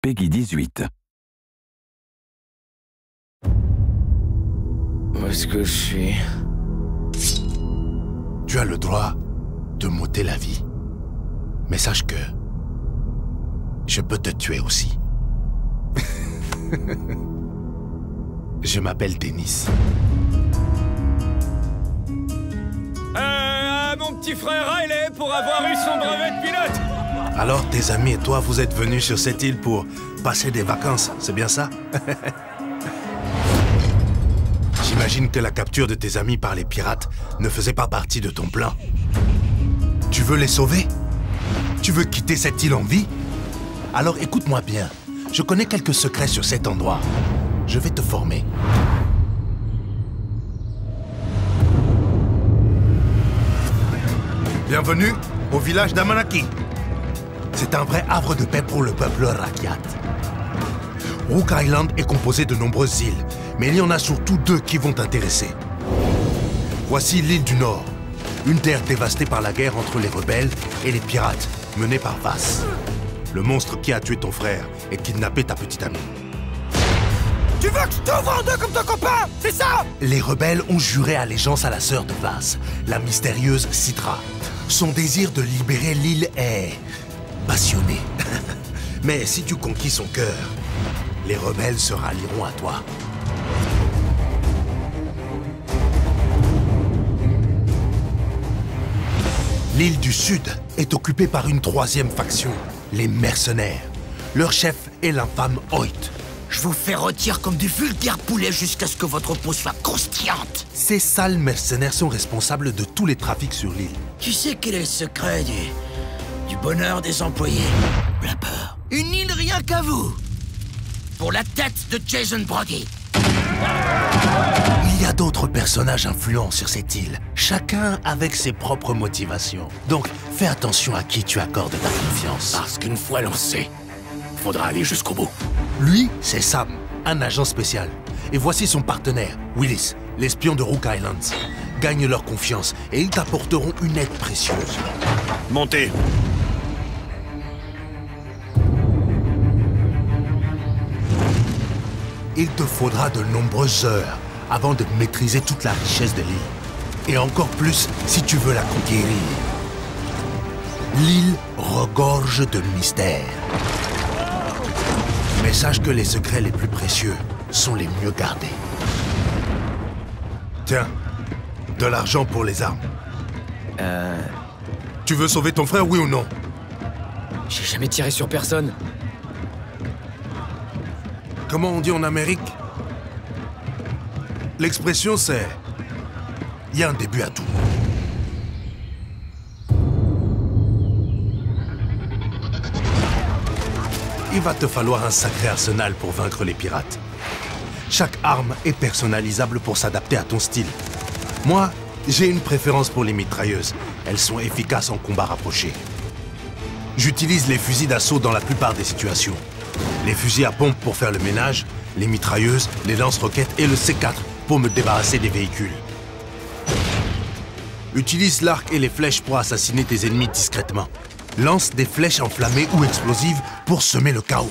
Peggy 18. Où est-ce que je suis? Tu as le droit de m'ôter la vie. Mais sache que je peux te tuer aussi. Je m'appelle Dennis. Mon petit frère Riley pour avoir eu son brevet de pilote. Alors tes amis et toi, vous êtes venus sur cette île pour passer des vacances, c'est bien ça? J'imagine que la capture de tes amis par les pirates ne faisait pas partie de ton plan. Tu veux les sauver? Tu veux quitter cette île en vie? Alors écoute-moi bien. Je connais quelques secrets sur cet endroit. Je vais te former. Bienvenue au village d'Amanaki. C'est un vrai havre de paix pour le peuple Rakyat. Rook Island est composé de nombreuses îles, mais il y en a surtout deux qui vont t'intéresser. Voici l'île du Nord, une terre dévastée par la guerre entre les rebelles et les pirates, menée par Vass, le monstre qui a tué ton frère et kidnappé ta petite amie. Tu veux que je t'ouvre en deux comme ton copain, c'est ça? Les rebelles ont juré allégeance à la sœur de Vass, la mystérieuse Citra. Son désir de libérer l'île est passionné. Mais si tu conquis son cœur, les rebelles se rallieront à toi. L'île du Sud est occupée par une troisième faction, les mercenaires. Leur chef est l'infâme Hoyt. Je vous fais rôtir comme du vulgaire poulet jusqu'à ce que votre peau soit croustillante. Ces sales mercenaires sont responsables de tous les trafics sur l'île. Tu sais quel est le secret du bonheur des employés? La peur. Une île rien qu'à vous. Pour la tête de Jason Brody. Il y a d'autres personnages influents sur cette île, chacun avec ses propres motivations. Donc, fais attention à qui tu accordes ta confiance. Parce qu'une fois lancé, faudra aller jusqu'au bout. Lui, c'est Sam, un agent spécial. Et voici son partenaire, Willis, l'espion de Rook Islands. Gagne leur confiance et ils t'apporteront une aide précieuse. Montez. Il te faudra de nombreuses heures avant de maîtriser toute la richesse de l'île. Et encore plus si tu veux la conquérir. L'île regorge de mystères. Mais sache que les secrets les plus précieux sont les mieux gardés. Tiens, de l'argent pour les armes. Tu veux sauver ton frère, oui ou non? J'ai jamais tiré sur personne. Comment on dit en Amérique? L'expression c'est... il y a un début à tout. Il va te falloir un sacré arsenal pour vaincre les pirates. Chaque arme est personnalisable pour s'adapter à ton style. Moi, j'ai une préférence pour les mitrailleuses. Elles sont efficaces en combat rapproché. J'utilise les fusils d'assaut dans la plupart des situations. Les fusils à pompe pour faire le ménage, les mitrailleuses, les lance-roquettes et le C4 pour me débarrasser des véhicules. Utilise l'arc et les flèches pour assassiner tes ennemis discrètement. Lance des flèches enflammées ou explosives pour semer le chaos.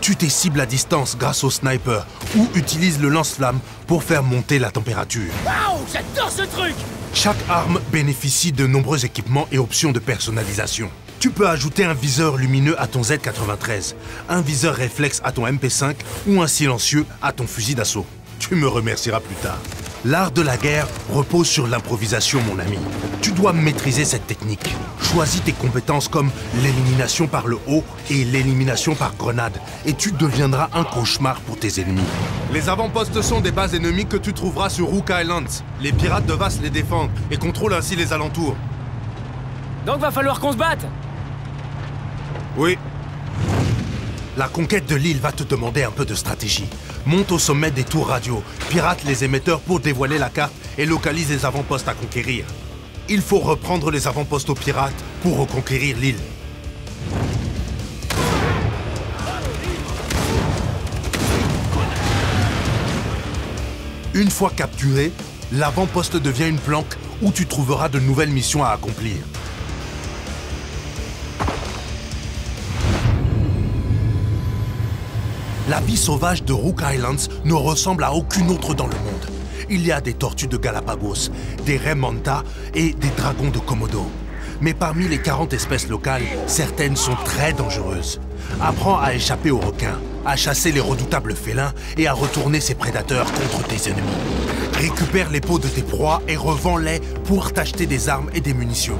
Tue tes cibles à distance grâce au sniper ou utilise le lance-flamme pour faire monter la température. Waouh, j'adore ce truc! Chaque arme bénéficie de nombreux équipements et options de personnalisation. Tu peux ajouter un viseur lumineux à ton Z93, un viseur réflexe à ton MP5 ou un silencieux à ton fusil d'assaut. Tu me remercieras plus tard. L'art de la guerre repose sur l'improvisation, mon ami. Tu dois maîtriser cette technique. Choisis tes compétences comme l'élimination par le haut et l'élimination par grenade, et tu deviendras un cauchemar pour tes ennemis. Les avant-postes sont des bases ennemies que tu trouveras sur Rook Islands. Les pirates de Vass les défendent et contrôlent ainsi les alentours. Donc va falloir qu'on se batte. Oui. La conquête de l'île va te demander un peu de stratégie. Monte au sommet des tours radio, pirate les émetteurs pour dévoiler la carte et localise les avant-postes à conquérir. Il faut reprendre les avant-postes aux pirates pour reconquérir l'île. Une fois capturé, l'avant-poste devient une planque où tu trouveras de nouvelles missions à accomplir. La vie sauvage de Rook Islands ne ressemble à aucune autre dans le monde. Il y a des tortues de Galapagos, des raies manta et des dragons de Komodo. Mais parmi les 40 espèces locales, certaines sont très dangereuses. Apprends à échapper aux requins, à chasser les redoutables félins et à retourner ces prédateurs contre tes ennemis. Récupère les peaux de tes proies et revends-les pour t'acheter des armes et des munitions.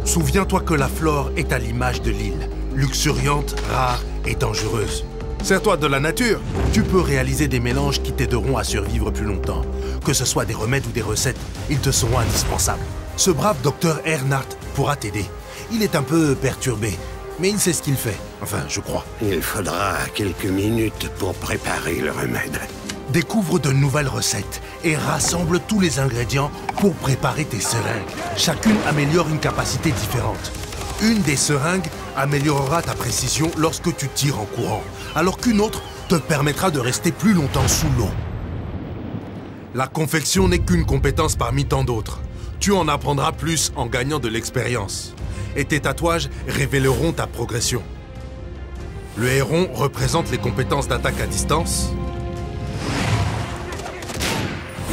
Souviens-toi que la flore est à l'image de l'île, luxuriante, rare et dangereuse. Sers-toi de la nature. Tu peux réaliser des mélanges qui t'aideront à survivre plus longtemps. Que ce soit des remèdes ou des recettes, ils te seront indispensables. Ce brave docteur Earnhardt pourra t'aider. Il est un peu perturbé, mais il sait ce qu'il fait. Enfin, je crois. Il faudra quelques minutes pour préparer le remède. Découvre de nouvelles recettes et rassemble tous les ingrédients pour préparer tes seringues. Chacune améliore une capacité différente. Une des seringues améliorera ta précision lorsque tu tires en courant, alors qu'une autre te permettra de rester plus longtemps sous l'eau. La confection n'est qu'une compétence parmi tant d'autres. Tu en apprendras plus en gagnant de l'expérience. Et tes tatouages révéleront ta progression. Le héron représente les compétences d'attaque à distance.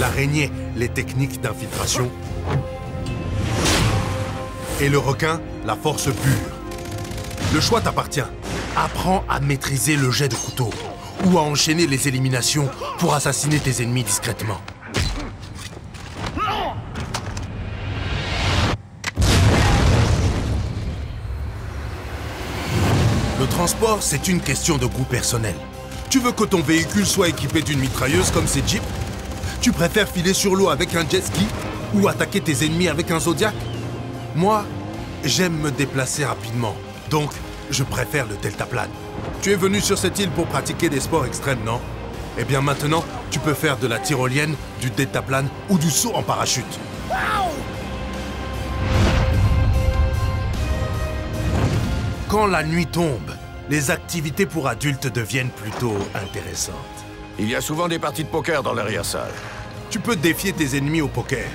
L'araignée, les techniques d'infiltration. Et le requin, la force pure. Le choix t'appartient. Apprends à maîtriser le jet de couteau ou à enchaîner les éliminations pour assassiner tes ennemis discrètement. Le transport, c'est une question de goût personnel. Tu veux que ton véhicule soit équipé d'une mitrailleuse comme ces jeeps? Tu préfères filer sur l'eau avec un jet ski ou attaquer tes ennemis avec un Zodiac? Moi, j'aime me déplacer rapidement, donc je préfère le deltaplane. Tu es venu sur cette île pour pratiquer des sports extrêmes, non? Eh bien maintenant, tu peux faire de la tyrolienne, du deltaplane ou du saut en parachute. Quand la nuit tombe, les activités pour adultes deviennent plutôt intéressantes. Il y a souvent des parties de poker dans l'arrière-salle. Tu peux défier tes ennemis au poker.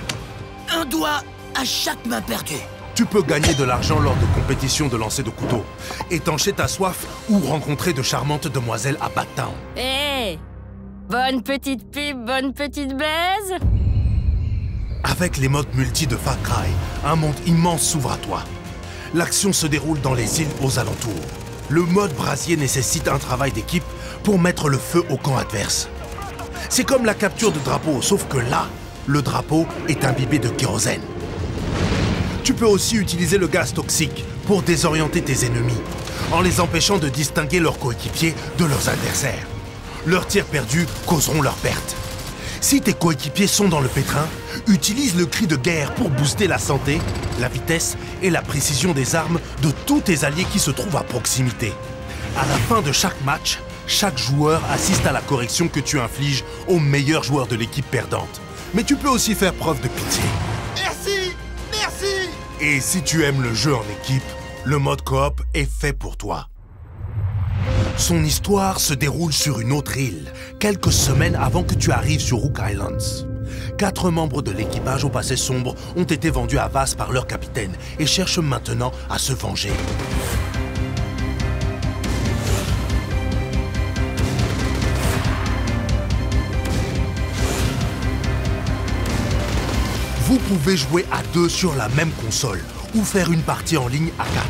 Un doigt à chaque main perdue. Tu peux gagner de l'argent lors de compétitions de lancer de couteau, étancher ta soif ou rencontrer de charmantes demoiselles à Badtown. Hé! Bonne petite pipe, bonne petite baise! Avec les modes multi de Far Cry, un monde immense s'ouvre à toi. L'action se déroule dans les îles aux alentours. Le mode brasier nécessite un travail d'équipe pour mettre le feu au camp adverse. C'est comme la capture de drapeau, sauf que là, le drapeau est imbibé de kérosène. Tu peux aussi utiliser le gaz toxique pour désorienter tes ennemis, en les empêchant de distinguer leurs coéquipiers de leurs adversaires. Leurs tirs perdus causeront leur perte. Si tes coéquipiers sont dans le pétrin, utilise le cri de guerre pour booster la santé, la vitesse et la précision des armes de tous tes alliés qui se trouvent à proximité. À la fin de chaque match, chaque joueur assiste à la correction que tu infliges au meilleur joueur de l'équipe perdante. Mais tu peux aussi faire preuve de pitié. Merci! Merci! Et si tu aimes le jeu en équipe, le mode coop est fait pour toi. Son histoire se déroule sur une autre île, quelques semaines avant que tu arrives sur Rook Islands. 4 membres de l'équipage au passé sombre ont été vendus à Vass par leur capitaine et cherchent maintenant à se venger. Vous pouvez jouer à 2 sur la même console ou faire une partie en ligne à 4.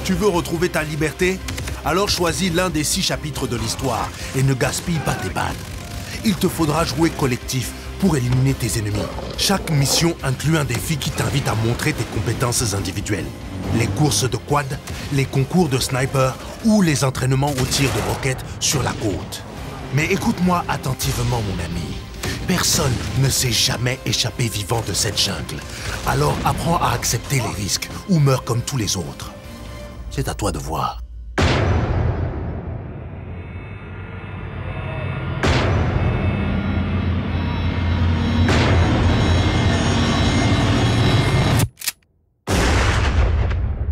Tu veux retrouver ta liberté? Alors choisis l'un des 6 chapitres de l'histoire et ne gaspille pas tes balles. Il te faudra jouer collectif pour éliminer tes ennemis. Chaque mission inclut un défi qui t'invite à montrer tes compétences individuelles. Les courses de quad, les concours de sniper ou les entraînements au tir de roquettes sur la côte. Mais écoute-moi attentivement, mon ami. Personne ne s'est jamais échappé vivant de cette jungle. Alors apprends à accepter les risques ou meurs comme tous les autres. C'est à toi de voir.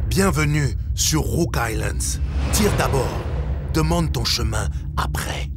Bienvenue sur Rook Islands. Tire d'abord, demande ton chemin après.